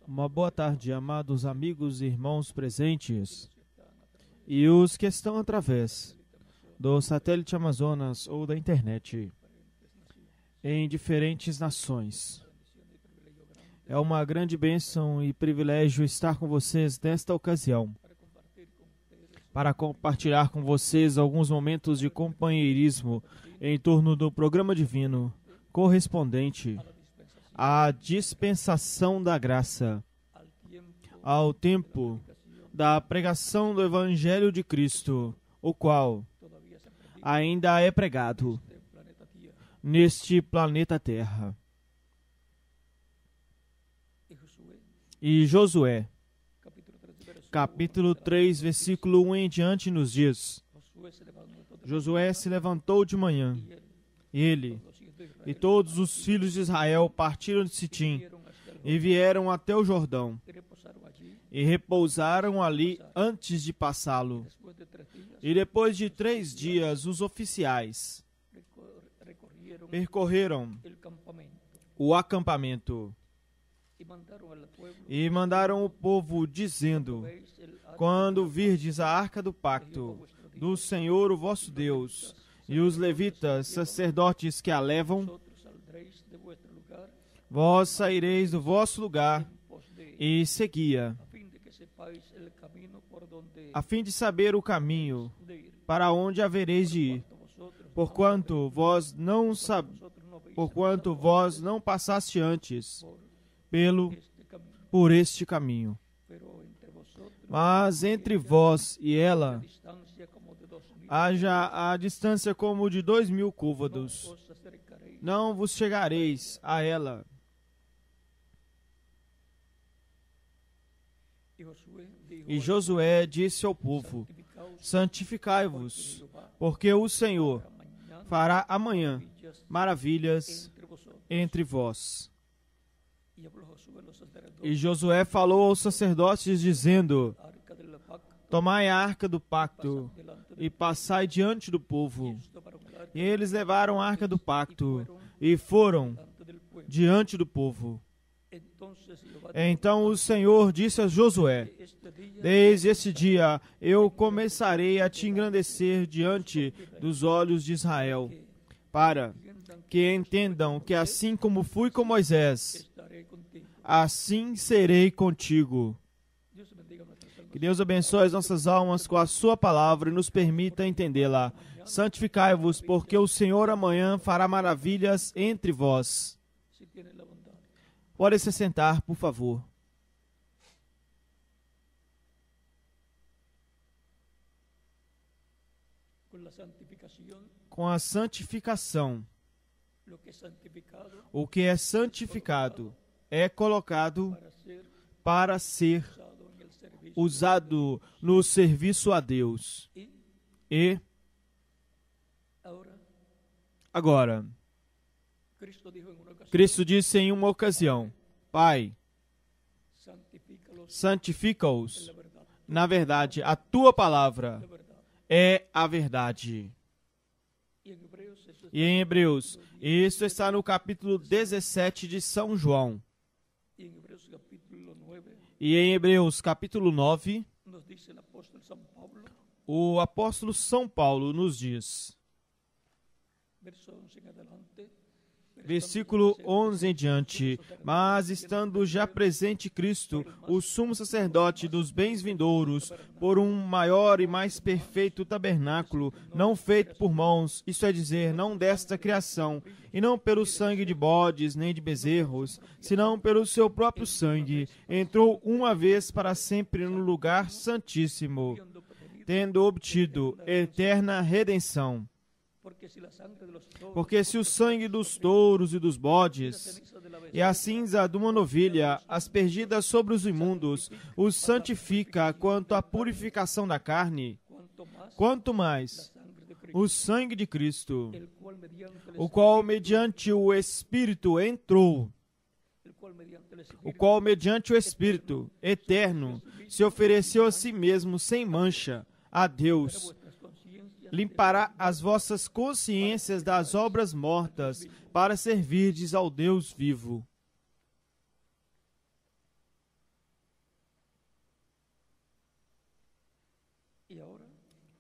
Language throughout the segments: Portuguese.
Uma boa tarde, amados amigos e irmãos presentes e os que estão através do satélite Amazonas ou da internet em diferentes nações. É uma grande bênção e privilégio estar com vocês nesta ocasião para compartilhar com vocês alguns momentos de companheirismo em torno do programa divino correspondente à dispensação da graça, ao tempo da pregação do Evangelho de Cristo, o qual ainda é pregado neste planeta Terra. E Josué, capítulo 3, versículo 1 em diante, nos diz: Josué se levantou de manhã, ele e todos os filhos de Israel partiram de Sitim e vieram até o Jordão e repousaram ali antes de passá-lo. E depois de 3 dias, os oficiais percorreram o acampamento e mandaram o povo, dizendo: quando virdes a arca do pacto do Senhor, o vosso Deus, e os levitas, sacerdotes que a levam, vós saireis do vosso lugar e segui-a, a fim de saber o caminho para onde havereis de ir, porquanto vós não passaste antes por este caminho. Mas entre vós e ela haja a distância como de 2.000 côvados. Não vos chegareis a ela. E Josué disse ao povo: santificai-vos, porque o Senhor fará amanhã maravilhas entre vós. E Josué falou aos sacerdotes, dizendo: tomai a arca do pacto e passai diante do povo. E eles levaram a arca do pacto e foram diante do povo. Então o Senhor disse a Josué: desde esse dia eu começarei a te engrandecer diante dos olhos de Israel, para que entendam que assim como fui com Moisés, assim serei contigo. Que Deus abençoe as nossas almas com a sua palavra e nos permita entendê-la. Santificai-vos, porque o Senhor amanhã fará maravilhas entre vós. Pode se sentar, por favor. Com a santificação, o que é santificado é colocado para ser usado no serviço a Deus. E agora, Cristo disse em uma ocasião: Pai, santifica-os na verdade, a tua palavra é a verdade. E em Hebreus, isso está no capítulo 17 de São João. E em Hebreus, capítulo 9, o apóstolo São Paulo nos diz, versículo 11 em diante: mas estando já presente Cristo, o sumo sacerdote dos bens vindouros, por um maior e mais perfeito tabernáculo, não feito por mãos, isto é dizer, não desta criação, e não pelo sangue de bodes nem de bezerros, senão pelo seu próprio sangue, entrou uma vez para sempre no lugar santíssimo, tendo obtido eterna redenção. Porque se o sangue dos touros e dos bodes e a cinza de uma novilha, aspergida sobre os imundos, os santifica quanto à purificação da carne, quanto mais o sangue de Cristo, o qual mediante o Espírito entrou, o qual mediante o Espírito eterno se ofereceu a si mesmo sem mancha a Deus, limpará as vossas consciências das obras mortas, para servirdes ao Deus vivo.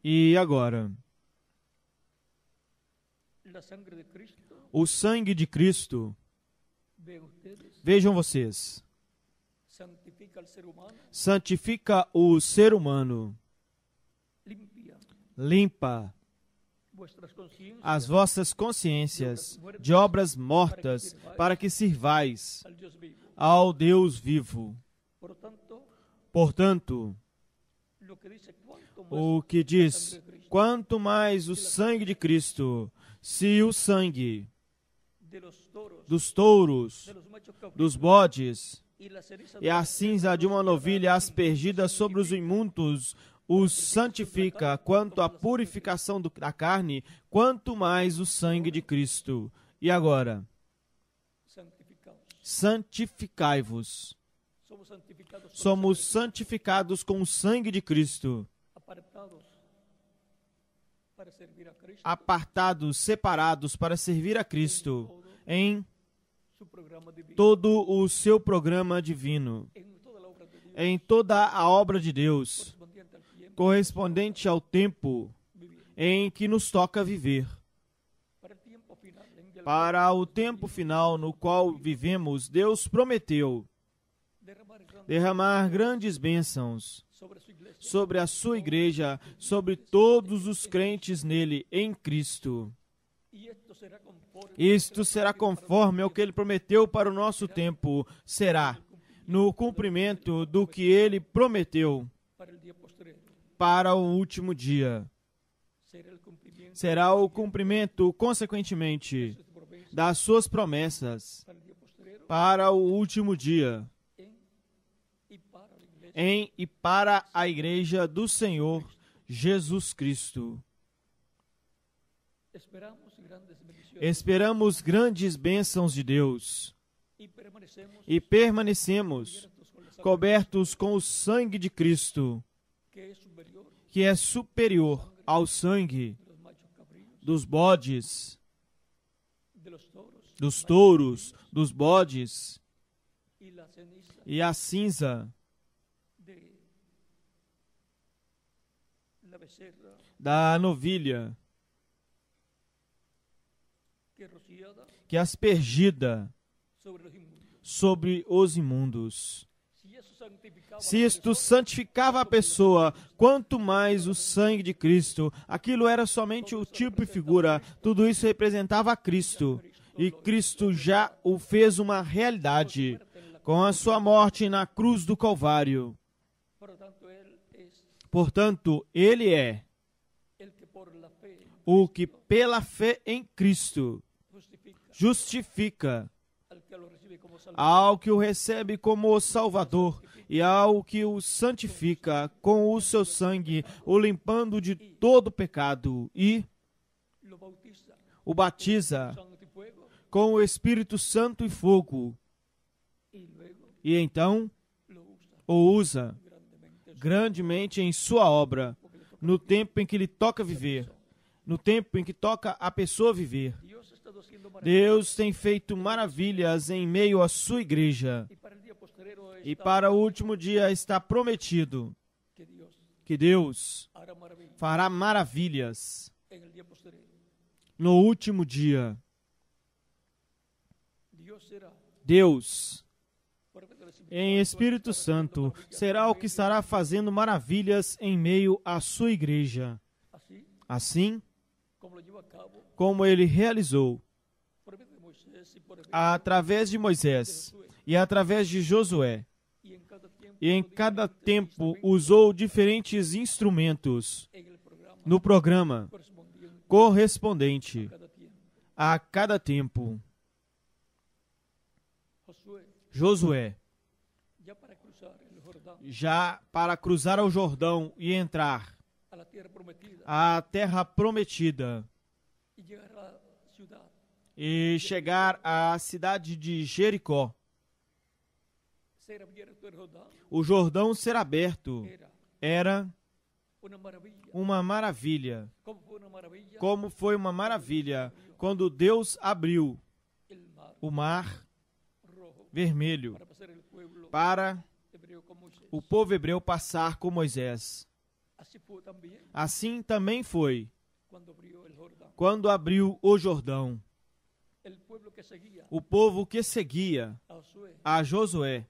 E agora, o sangue de Cristo, vejam vocês, santifica o ser humano, limpa as vossas consciências de obras mortas, para que sirvais ao Deus vivo. Portanto, o que diz, quanto mais o sangue de Cristo, se o sangue dos touros, dos bodes e a cinza de uma novilha aspergida sobre os imundos os santifica quanto à purificação da carne, quanto mais o sangue de Cristo. E agora, santificai-vos. Somos santificados com o sangue de Cristo, apartados, separados para servir a Cristo em todo o seu programa divino, em toda a obra de Deus, correspondente ao tempo em que nos toca viver. Para o tempo final no qual vivemos, Deus prometeu derramar grandes bênçãos sobre a sua igreja, sobre todos os crentes nele, em Cristo. Isto será conforme ao que ele prometeu para o nosso tempo, será no cumprimento do que ele prometeu para o último dia. Será o cumprimento, consequentemente, das suas promessas para o último dia, em e para a igreja do Senhor Jesus Cristo. Esperamos grandes bênçãos de Deus e permanecemos cobertos com o sangue de Cristo, que é superior ao sangue dos bodes, dos touros, dos bodes e a cinza da novilha, que é aspergida sobre os imundos. Se isto santificava a pessoa, quanto mais o sangue de Cristo. Aquilo era somente o tipo e figura. Tudo isso representava a Cristo. E Cristo já o fez uma realidade com a sua morte na cruz do Calvário. Portanto, Ele é o que pela fé em Cristo justifica ao que o recebe como Salvador e ao que o santifica com o seu sangue, o limpando de todo pecado e o batiza com o Espírito Santo e fogo. E então o usa grandemente em sua obra, no tempo em que lhe toca viver, no tempo em que toca a pessoa viver. Deus tem feito maravilhas em meio à sua igreja. E para o último dia está prometido que Deus fará maravilhas no último dia. Deus, em Espírito Santo, será o que estará fazendo maravilhas em meio à sua igreja. Assim como ele realizou através de Moisés e através de Josué. E em cada tempo usou diferentes instrumentos no programa correspondente a cada tempo. Josué, já para cruzar o Jordão e entrar à terra prometida e chegar à cidade de Jericó. O Jordão ser aberto era uma maravilha. Como foi uma maravilha quando Deus abriu o mar vermelho para o povo hebreu passar com Moisés. Assim também foi quando abriu o Jordão. O povo que seguia a Josué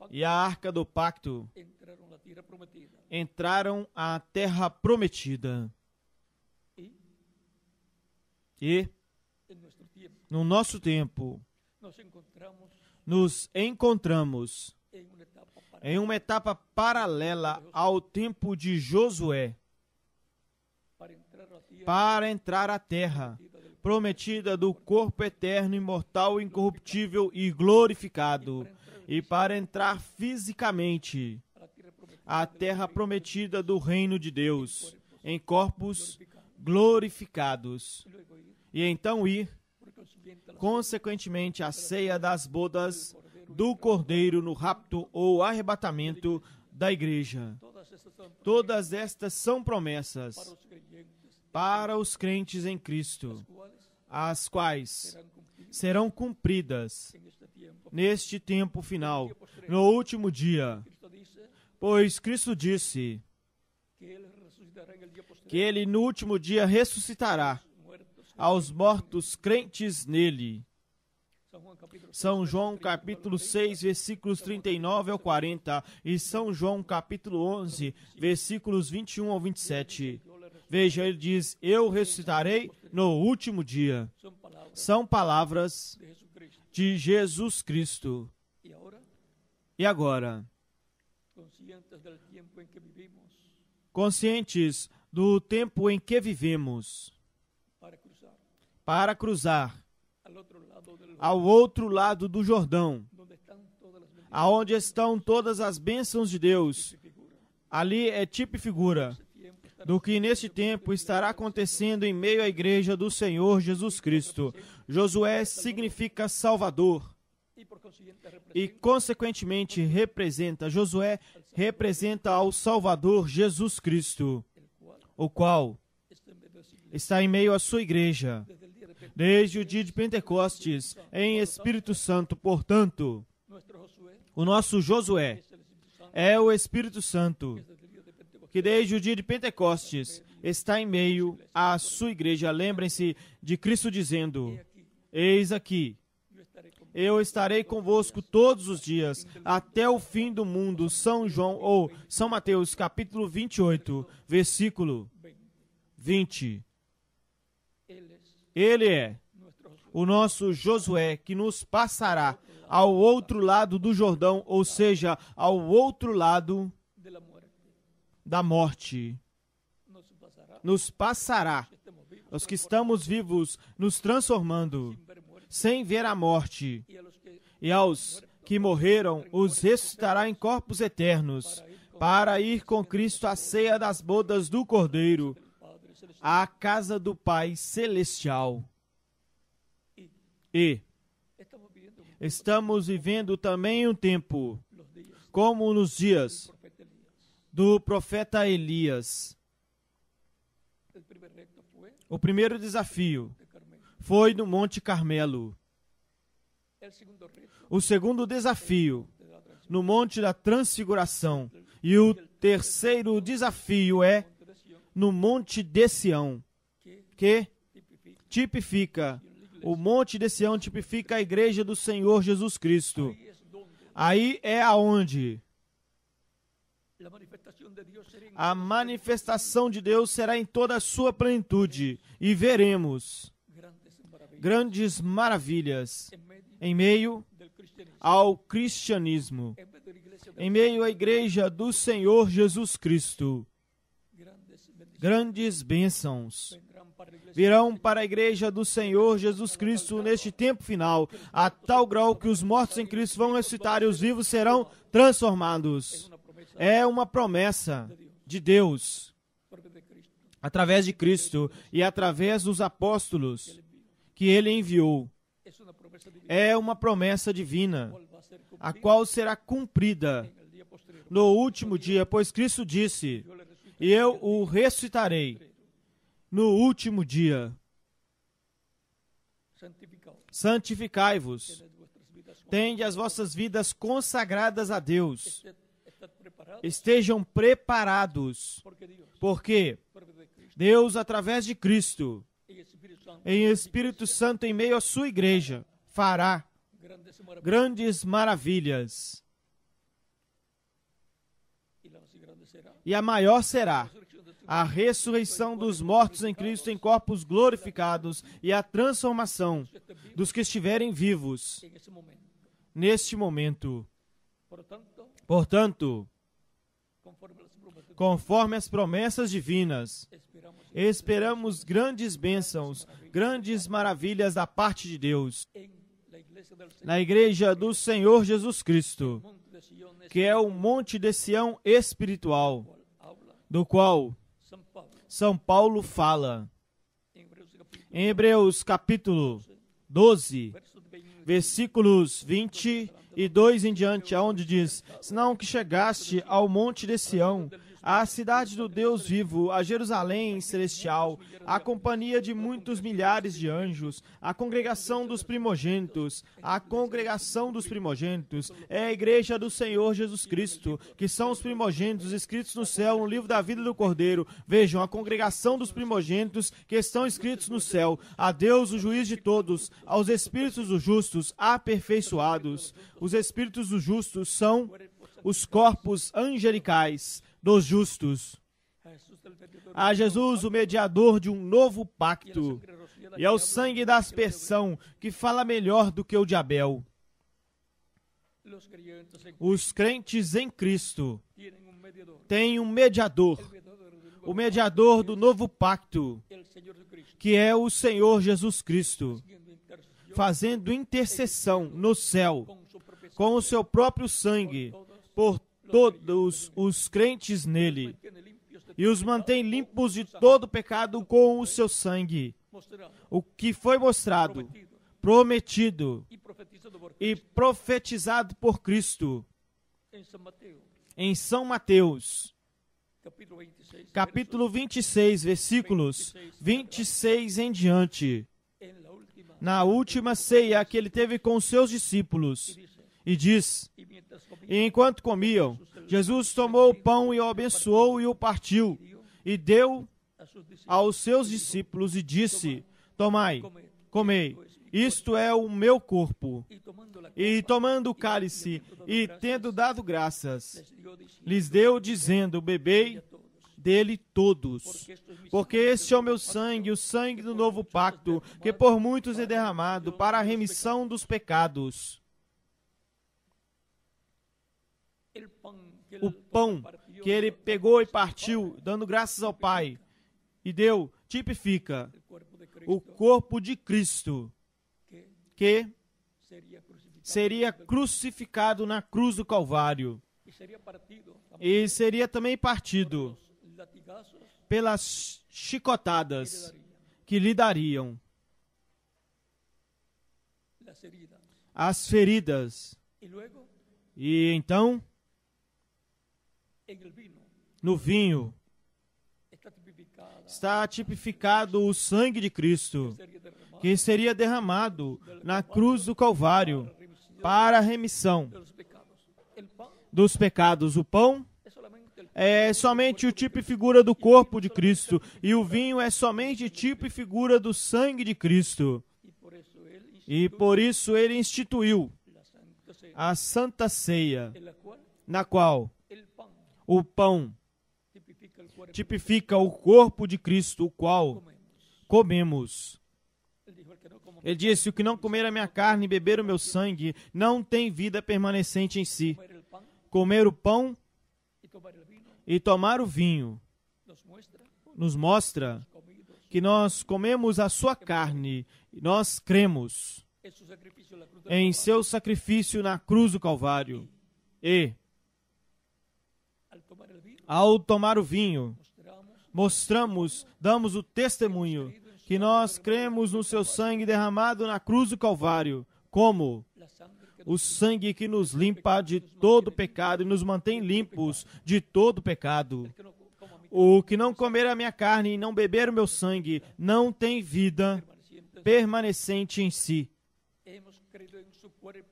e a Arca do Pacto entraram à terra prometida. E, no nosso tempo, nos encontramos em uma etapa paralela ao tempo de Josué, para entrar à terra prometida do corpo eterno, imortal, incorruptível e glorificado, e para entrar fisicamente à terra prometida do reino de Deus, em corpos glorificados, e então ir, consequentemente, à ceia das bodas do Cordeiro no rapto ou arrebatamento da igreja. Todas estas são promessas para os crentes em Cristo, as quais serão cumpridas neste tempo final, no último dia. Pois Cristo disse que Ele no último dia ressuscitará aos mortos crentes nele. São João capítulo 6, versículos 39 ao 40 e São João capítulo 11, versículos 21 ao 27. Veja, ele diz, eu ressuscitarei no último dia. São palavras de Jesus Cristo. E agora, conscientes do tempo em que vivemos, para cruzar ao outro lado do Jordão, aonde estão todas as bênçãos de Deus, ali é tipo e figura do que neste tempo estará acontecendo em meio à igreja do Senhor Jesus Cristo. Josué significa Salvador e, consequentemente, Josué representa ao Salvador Jesus Cristo, o qual está em meio à sua igreja desde o dia de Pentecostes, em Espírito Santo. Portanto, o nosso Josué é o Espírito Santo, que desde o dia de Pentecostes está em meio à sua igreja. Lembrem-se de Cristo dizendo, eis aqui, eu estarei convosco todos os dias, até o fim do mundo. São Mateus, capítulo 28, versículo 20. Ele é o nosso Josué, que nos passará ao outro lado do Jordão, ou seja, ao outro lado da morte. Nos passará, os que estamos vivos, nos transformando, sem ver a morte. E aos que morreram, os ressuscitará em corpos eternos, para ir com Cristo à ceia das bodas do Cordeiro, à casa do Pai Celestial. E estamos vivendo também um tempo, como nos dias do profeta Elias. O primeiro desafio foi no Monte Carmelo. O segundo desafio, no Monte da Transfiguração. E o terceiro desafio é no Monte de Sião, que tipifica, o Monte de Sião tipifica a igreja do Senhor Jesus Cristo. Aí é aonde a manifestação de Deus será em toda a sua plenitude, e veremos grandes maravilhas em meio ao cristianismo, em meio à igreja do Senhor Jesus Cristo. Grandes bênçãos virão para a igreja do Senhor Jesus Cristo neste tempo final, a tal grau que os mortos em Cristo vão ressuscitar e os vivos serão transformados. É uma promessa de Deus, através de Cristo e através dos apóstolos que Ele enviou. É uma promessa divina, a qual será cumprida no último dia, pois Cristo disse, e eu o ressuscitarei no último dia. Santificai-vos. Tende as vossas vidas consagradas a Deus. estejam preparados, porque Deus, através de Cristo, em Espírito Santo em meio à sua igreja, fará grandes maravilhas. E a maior será a ressurreição dos mortos em Cristo em corpos glorificados e a transformação dos que estiverem vivos neste momento. Portanto, conforme as promessas divinas, esperamos grandes bênçãos, grandes maravilhas da parte de Deus na igreja do Senhor Jesus Cristo, que é o Monte de Sião espiritual, do qual São Paulo fala em Hebreus capítulo 12, versículos 22 em diante, onde diz: senão que chegaste ao monte de Sião, à cidade do Deus vivo, a Jerusalém celestial, a companhia de muitos milhares de anjos, a congregação dos primogênitos. A congregação dos primogênitos é a igreja do Senhor Jesus Cristo, que são os primogênitos escritos no céu, no livro da vida do Cordeiro. Vejam, a congregação dos primogênitos que estão escritos no céu. A Deus, o juiz de todos, aos espíritos dos justos aperfeiçoados. Os espíritos dos justos são os corpos angelicais dos justos. A Jesus, o mediador de um novo pacto, e ao sangue da aspersão, que fala melhor do que o de Abel. Os crentes em Cristo têm um mediador, o mediador do novo pacto, que é o Senhor Jesus Cristo, fazendo intercessão no céu, com o seu próprio sangue, por todos os crentes nele, e os mantém limpos de todo pecado com o seu sangue, o que foi mostrado, prometido e profetizado por Cristo em São Mateus, capítulo 26, versículos 26 em diante, na última ceia que ele teve com os seus discípulos, e diz: e enquanto comiam, Jesus tomou o pão e o abençoou e o partiu, e deu aos seus discípulos e disse: tomai, comei, isto é o meu corpo. E tomando o cálice e tendo dado graças, lhes deu dizendo: bebei dele todos, porque este é o meu sangue, o sangue do novo pacto, que por muitos é derramado para a remissão dos pecados. O pão que ele pegou e partiu, dando graças ao Pai, e deu, tipifica o corpo de Cristo, que seria crucificado na cruz do Calvário, e seria também partido pelas chicotadas que lhe dariam, as feridas. E então, no vinho, está tipificado o sangue de Cristo, que seria derramado na cruz do Calvário para a remissão dos pecados. O pão é somente o tipo e figura do corpo de Cristo, e o vinho é somente tipo e figura do sangue de Cristo. E por isso ele instituiu a Santa Ceia, na qual o pão tipifica o corpo de Cristo, o qual comemos. Ele disse: o que não comer a minha carne e beber o meu sangue não tem vida permanecente em si. Comer o pão e tomar o vinho nos mostra que nós comemos a sua carne e nós cremos em seu sacrifício na cruz do Calvário. E, ao tomar o vinho, damos o testemunho que nós cremos no seu sangue derramado na cruz do Calvário, como o sangue que nos limpa de todo pecado e nos mantém limpos de todo pecado. O que não comer a minha carne e não beber o meu sangue não tem vida permanecente em si.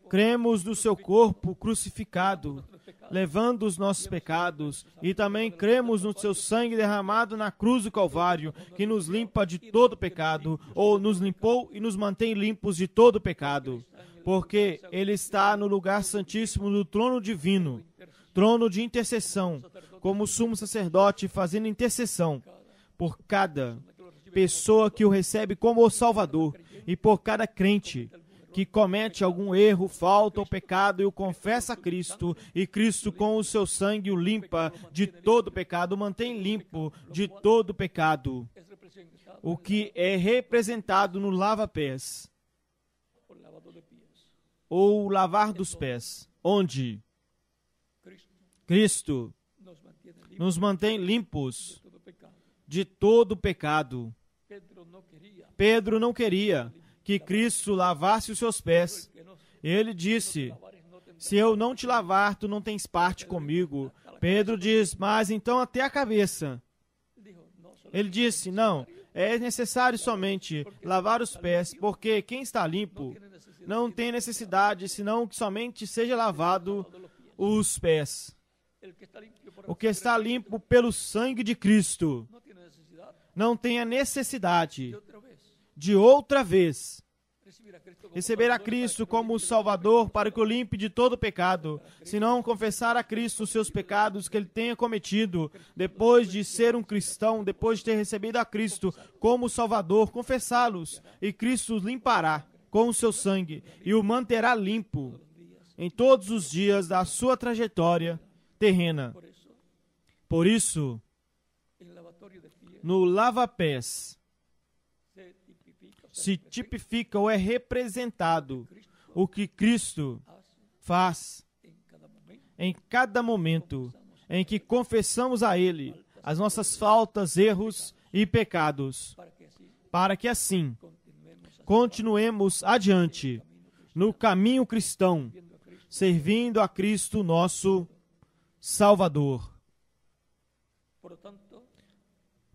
Cremos no seu corpo crucificado, levando os nossos pecados, e também cremos no seu sangue derramado na cruz do Calvário, que nos limpa de todo pecado, ou nos limpou e nos mantém limpos de todo pecado, porque Ele está no lugar santíssimo do trono divino, trono de intercessão, como sumo sacerdote fazendo intercessão por cada pessoa que o recebe como o Salvador e por cada crente que comete algum erro, falta ou pecado e o confessa a Cristo, e Cristo com o seu sangue o limpa de todo pecado, o mantém limpo de todo pecado, o que é representado no lava-pés, ou lavar dos pés, onde Cristo nos mantém limpos de todo pecado. Pedro não queria que Cristo lavasse os seus pés. Ele disse: se eu não te lavar, tu não tens parte comigo. Pedro diz: mas então até a cabeça. Ele disse: não, é necessário somente lavar os pés, porque quem está limpo não tem necessidade, senão que somente seja lavado os pés. O que está limpo pelo sangue de Cristo não tem a necessidade de outra vez receber a Cristo como o Salvador para que o limpe de todo pecado, se não confessar a Cristo os seus pecados que ele tenha cometido, depois de ser um cristão, depois de ter recebido a Cristo como Salvador, confessá-los, e Cristo os limpará com o seu sangue e o manterá limpo em todos os dias da sua trajetória terrena. Por isso, no lava-pés se tipifica ou é representado o que Cristo faz em cada momento em que confessamos a Ele as nossas faltas, erros e pecados, para que assim continuemos adiante no caminho cristão, servindo a Cristo nosso Salvador.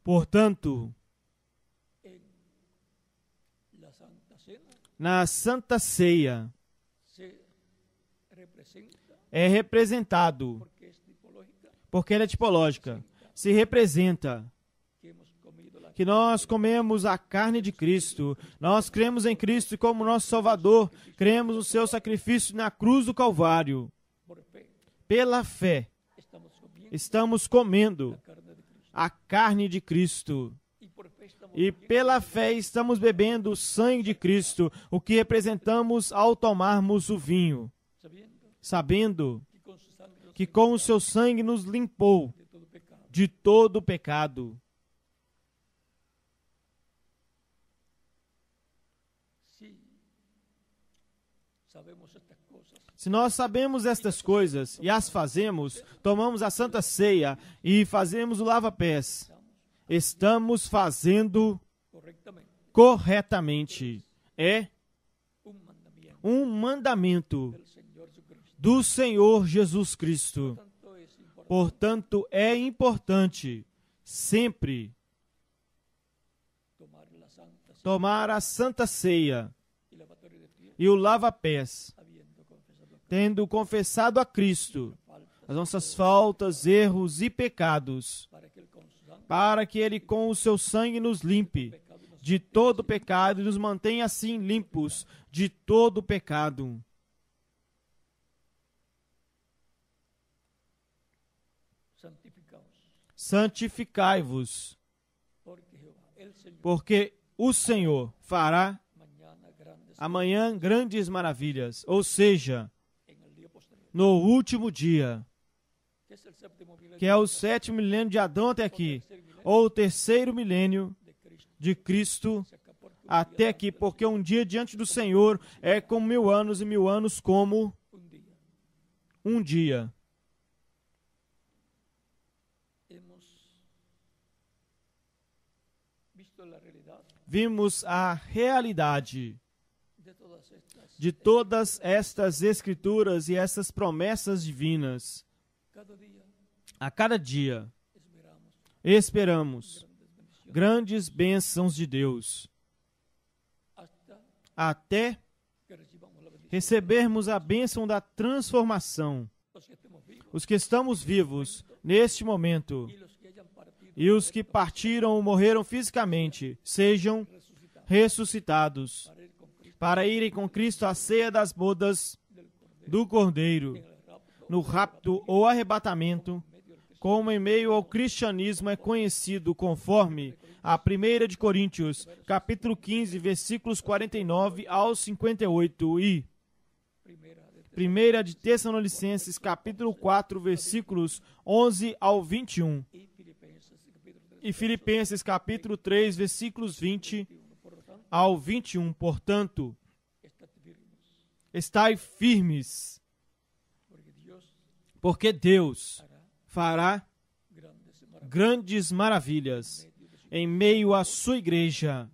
Portanto, na Santa Ceia é representado, porque ela é tipológica, se representa que nós comemos a carne de Cristo, nós cremos em Cristo como nosso Salvador, cremos no seu sacrifício na cruz do Calvário. Pela fé, estamos comendo a carne de Cristo. E pela fé estamos bebendo o sangue de Cristo, o que representamos ao tomarmos o vinho, sabendo que com o seu sangue nos limpou de todo o pecado. Se nós sabemos estas coisas e as fazemos, tomamos a Santa Ceia e fazemos o lava-pés, estamos fazendo corretamente. É um mandamento do Senhor Jesus Cristo. Portanto, é importante sempre tomar a Santa Ceia e o lava-pés, tendo confessado a Cristo as nossas faltas, erros e pecados, para que Ele com o seu sangue nos limpe de todo pecado e nos mantenha assim limpos de todo pecado. Santificai-vos, porque o Senhor fará amanhã grandes maravilhas, ou seja, no último dia, que é o 7º milênio de Adão até aqui, ou o 3º milênio de Cristo até aqui, porque um dia diante do Senhor é como 1000 anos e 1000 anos como um dia. Vimos a realidade de todas estas escrituras e essas promessas divinas. A cada dia esperamos grandes bênçãos de Deus, até recebermos a bênção da transformação. Os que estamos vivos neste momento e os que partiram ou morreram fisicamente sejam ressuscitados para irem com Cristo à ceia das bodas do Cordeiro, no rapto ou arrebatamento, como em meio ao cristianismo é conhecido conforme a 1 de Coríntios, capítulo 15, versículos 49 ao 58 e 1 de Tessalonicenses, capítulo 4, versículos 11 ao 21 e Filipenses, capítulo 3, versículos 20 ao 21. Portanto, estai firmes, porque Deus fará grandes maravilhas em meio à sua igreja,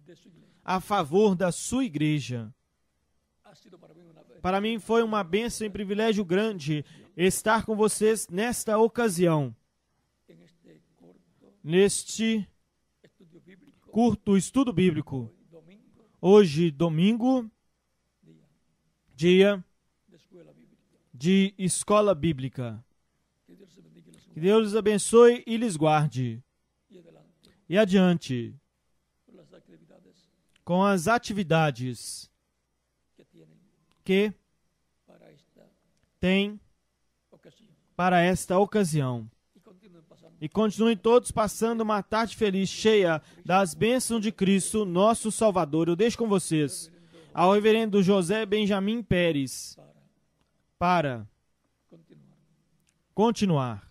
a favor da sua igreja. Para mim foi uma bênção e privilégio grande estar com vocês nesta ocasião, neste curto estudo bíblico. Hoje, domingo, dia de escola bíblica. Que Deus lhes abençoe e lhes guarde. E adiante, com as atividades que tem para esta ocasião. E continuem todos passando uma tarde feliz, cheia das bênçãos de Cristo, nosso Salvador. Eu deixo com vocês ao reverendo José Benjamin Pérez para continuar.